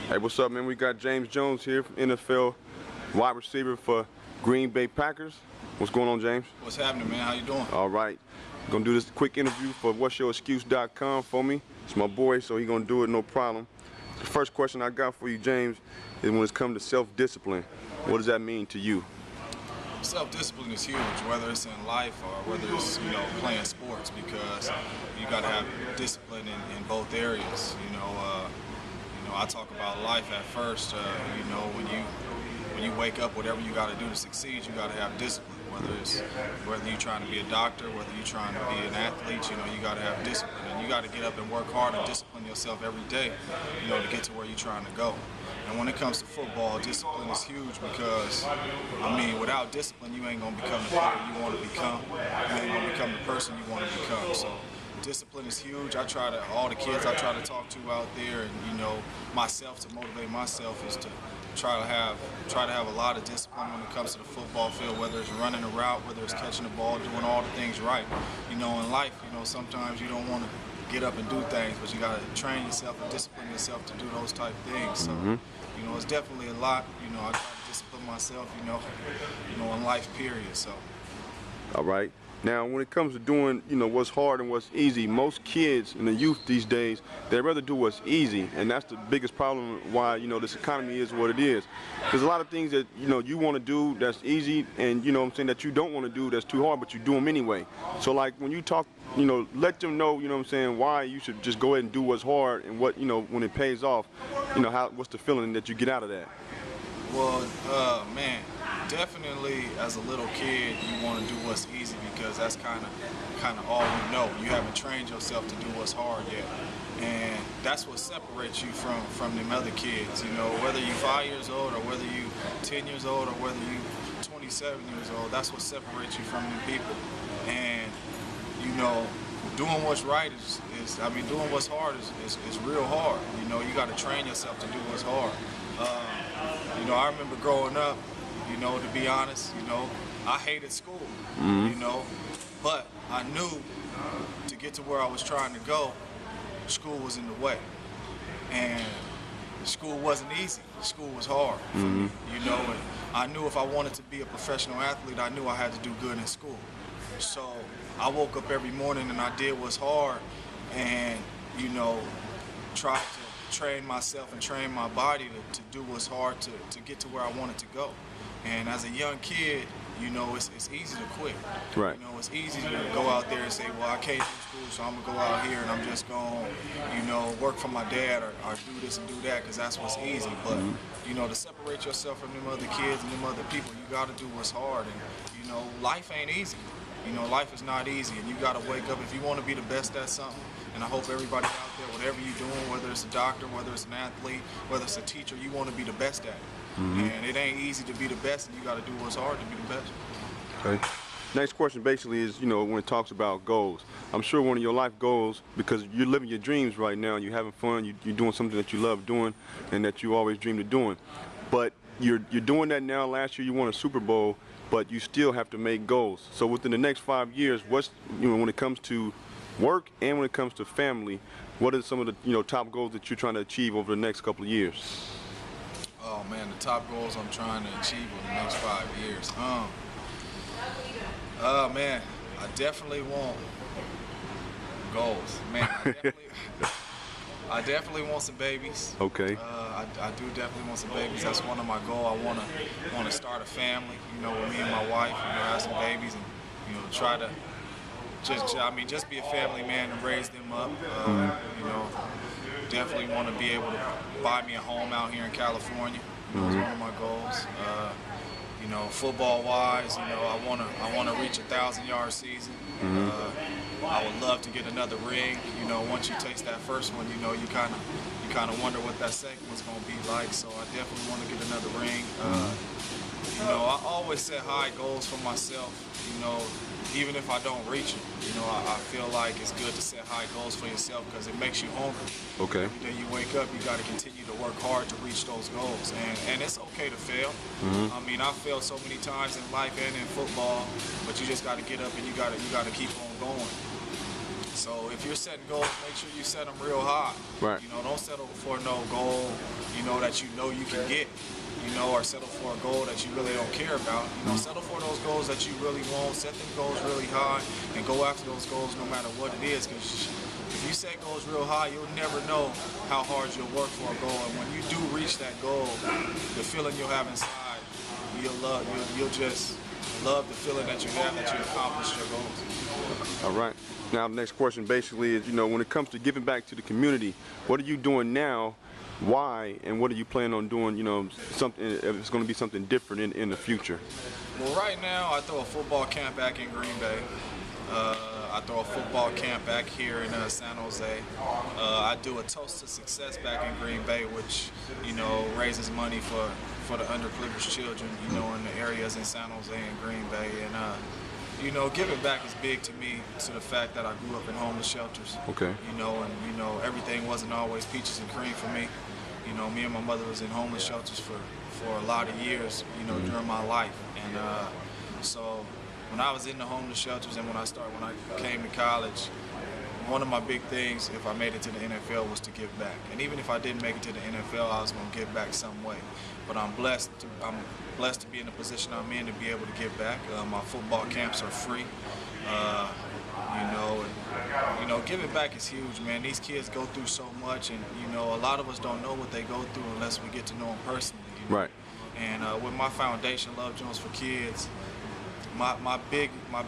Hey, what's up, man? We got James Jones here, from NFL wide receiver for Green Bay Packers. What's going on, James? What's happening, man? How you doing? All right. Gonna do this quick interview for whatsyourexcuse.com for me. It's my boy, so he gonna do it no problem. The first question I got for you, James, is when it's come to self-discipline. What does that mean to you? Self-discipline is huge, whether it's in life or whether it's playing sports, because you got to have discipline in both areas. I talk about life at first. When you wake up, whatever you got to do to succeed, you got to have discipline. Whether you're trying to be a doctor, whether you're trying to be an athlete, you got to have discipline, and you got to get up and work hard and discipline yourself every day, to get to where you're trying to go. And when it comes to football, discipline is huge because, without discipline, you ain't gonna become the player you want to become. You ain't gonna become the person you want to become. So discipline is huge. All the kids I try to talk to out there, and myself, to motivate myself, is to try to have a lot of discipline when it comes to the football field, whether it's running a route, whether it's catching the ball, doing all the things right. In life, sometimes you don't want to get up and do things, but you got to train yourself and discipline yourself to do those type things. So, it's definitely a lot. I try to discipline myself, in life, period. So. All right. Now, when it comes to doing, what's hard and what's easy, most kids and the youth these days, they'd rather do what's easy, and that's the biggest problem why, this economy is what it is. There's a lot of things that, you want to do that's easy, and, that you don't want to do that's too hard, but you do them anyway. So, like, when you talk, let them know, why you should just go ahead and do what's hard, and what, when it pays off, what's the feeling that you get out of that? Well, man, definitely as a little kid, you want to do what's easy because that's kind of all you know. You haven't trained yourself to do what's hard yet, and that's what separates you from them other kids. Whether you're 5 years old or whether you're 10 years old or whether you're 27 years old, that's what separates you from them people. And doing what's right doing what's hard is real hard. You got to train yourself to do what's hard. I remember growing up, to be honest, I hated school, but I knew to get to where I was trying to go, school was in the way. And school wasn't easy. School was hard for me, and I knew if I wanted to be a professional athlete, I knew I had to do good in school. So I woke up every morning and I did what's hard and, tried to train myself and train my body to do what's hard to get to where I wanted to go. And as a young kid, it's easy to quit. Right. It's easy to go out there and say, well, I can't do school, so I'm going to go out here and I'm just going to, work for my dad or do this and do that because that's what's easy. But, to separate yourself from them other kids and them other people, you got to do what's hard. And, life ain't easy. Life is not easy, and you got to wake up if you want to be the best at something. And I hope everybody out there, whatever you're doing, whether it's a doctor, whether it's an athlete, whether it's a teacher, you want to be the best at it. And it ain't easy to be the best, and you got to do what's hard to be the best. Okay. Next question basically is, when it talks about goals. I'm sure one of your life goals, because you're living your dreams right now, you're having fun, you're doing something that you love doing, and that you always dreamed of doing. But you're doing that now. Last year you won a Super Bowl, but you still have to make goals. So within the next 5 years, what's, when it comes to work and when it comes to family, what are some of the top goals that you're trying to achieve over the next couple of years? Oh man, the top goals I'm trying to achieve over the next 5 years. Man, I definitely want goals. Man, I definitely want some babies. Okay. I do definitely want some babies. That's one of my goals. I want to start a family, with me and my wife, have some babies and, try to just be a family man and raise them up. Definitely want to be able to buy me a home out here in California. That's one of my goals. Football-wise, I want to reach a 1,000-yard season. I would love to get another ring. Once you taste that first one, you kind of wonder what that second one's going to be like. So I definitely want to get another ring. I always set high goals for myself. Even if I don't reach them, I feel like it's good to set high goals for yourself because it makes you hungry. Okay. Every day you wake up, you got to continue to work hard to reach those goals, and it's okay to fail. I failed so many times in life and in football, but you just got to get up and you got to keep on going. So if you're setting goals, make sure you set them real high. Right. You know, don't settle for no goal, you know you can get, you know, or settle for a goal that you really don't care about. You know, settle for those goals that you really want. Set them goals really high and go after those goals no matter what it is. Because if you set goals real high, you'll never know how hard you'll work for a goal. And when you do reach that goal, the feeling you'll have inside, you'll just love the feeling that you have that you accomplished your goals. All right. Now, the next question basically is, you know, when it comes to giving back to the community, what are you doing now? Why? And what are you planning on doing, you know, something, if it's going to be something different in the future? Well, right now, I throw a football camp back in Green Bay. I throw a football camp back here in San Jose. I do a Toast to Success back in Green Bay, which, you know, raises money for the underprivileged children, you know, in the areas in San Jose and Green Bay. And you know, giving back is big to me, to the fact that I grew up in homeless shelters. Okay. You know, and you know, everything wasn't always peaches and cream for me. You know, me and my mother was in homeless shelters for a lot of years, you know, during my life. And so when I was in the homeless shelters and when I came to college, one of my big things, if I made it to the NFL, was to give back. And even if I didn't make it to the NFL, I was going to give back some way. But I'm blessed to be in the position I'm in to be able to give back. My football camps are free. You know, giving back is huge, man. These kids go through so much, and you know, a lot of us don't know what they go through unless we get to know them personally. You know? Right. And with my foundation, Love Jones for Kids, my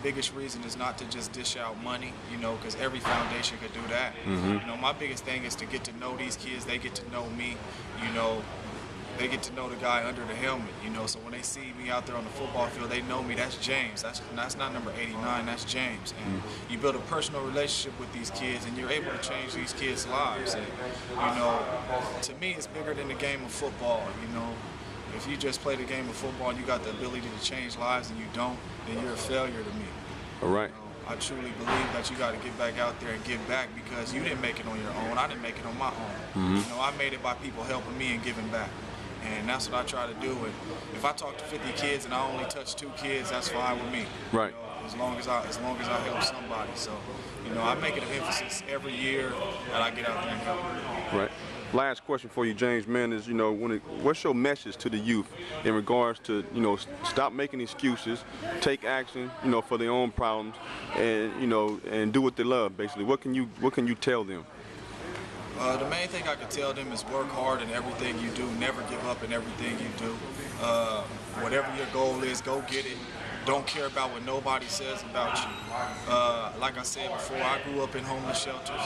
biggest reason is not to just dish out money, you know, because every foundation could do that. You know, my biggest thing is to get to know these kids. They get to know me, you know. They get to know the guy under the helmet, you know. So when they see me out there on the football field, they know me. That's James. That's not number 89. That's James. And you build a personal relationship with these kids, and you're able to change these kids' lives. And you know, to me, it's bigger than the game of football. You know, if you just play the game of football and you got the ability to change lives and you don't, then you're a failure to me. All right. I truly believe that you got to get back out there and give back, because you didn't make it on your own. I didn't make it on my own. You know, I made it by people helping me and giving back. And that's what I try to do. And if I talk to 50 kids and I only touch 2 kids, that's fine with me. Right. You know, as long as I help somebody. So, you know, I make it an emphasis every year that I get out there and help. Right. Last question for you, James, man, is, you know, what's your message to the youth in regards to, you know, stop making excuses, take action, you know, for their own problems, and, you know, and do what they love, basically. What can you tell them? The main thing I can tell them is work hard in everything you do. Never give up in everything you do. Whatever your goal is, go get it. Don't care about what nobody says about you. Like I said before, I grew up in homeless shelters,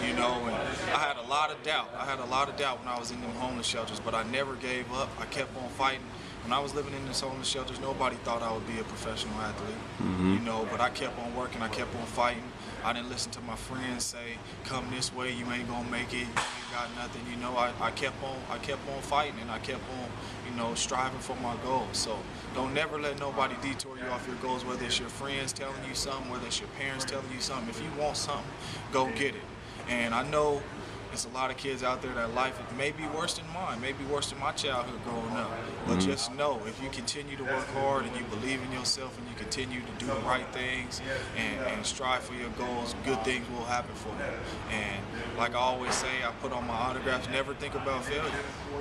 you know, and I had a lot of doubt. When I was in them homeless shelters, but I never gave up. I kept on fighting. When I was living in these homeless shelters, nobody thought I would be a professional athlete, you know, but I kept on working, I kept on fighting. I didn't listen to my friends say, come this way, you ain't gonna make it, you ain't got nothing, you know. I kept on fighting, and I kept on, you know, striving for my goals. So don't never let nobody detour you off your goals, whether it's your friends telling you something, whether it's your parents telling you something. If you want something, go get it. And I know there's a lot of kids out there that life may be worse than mine, may be worse than my childhood growing up. But just know, if you continue to work hard and you believe in yourself and you continue to do the right things and strive for your goals, good things will happen for you. And like I always say, I put on my autographs, never think about failure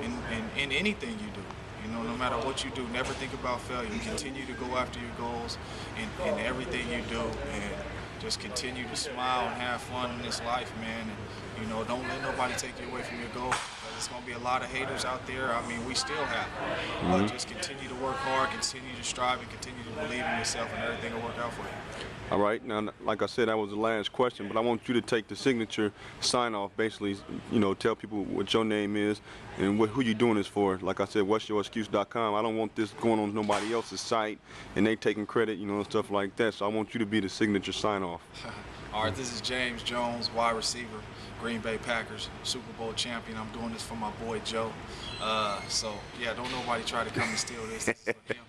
in anything you do. You know, no matter what you do, never think about failure. Continue to go after your goals in everything you do, and just continue to smile and have fun in this life, man. And, you know, don't let nobody take you away from your goal. There's going to be a lot of haters out there. I mean, we still have them. But just continue to work hard, continue to strive, and continue to believe in yourself, and everything will work out for you. All right. Now, like I said, that was the last question, but I want you to take the signature sign off, basically, you know, tell people what your name is and who you're doing this for. Like I said, whatsyourexcuse.com. I don't want this going on nobody else's site and they taking credit, you know, and stuff like that. So I want you to be the signature sign off. All right, this is James Jones, wide receiver, Green Bay Packers, Super Bowl champion. I'm doing this for my boy Joe. So, yeah, don't nobody try to come and steal this. This is for him.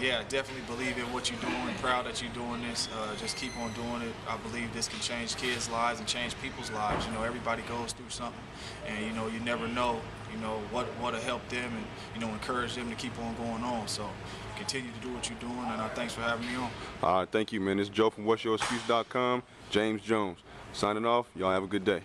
Yeah, definitely believe in what you're doing. Proud that you're doing this. Just keep on doing it. I believe this can change kids' lives and change people's lives. You know, everybody goes through something, and you know, you never know, you know, what'll help them, and you know, encourage them to keep on going on. So continue to do what you're doing, and thanks for having me on. Thank you, man. It's Joe from whatsyourexcuse.com. James Jones. Signing off. Y'all have a good day.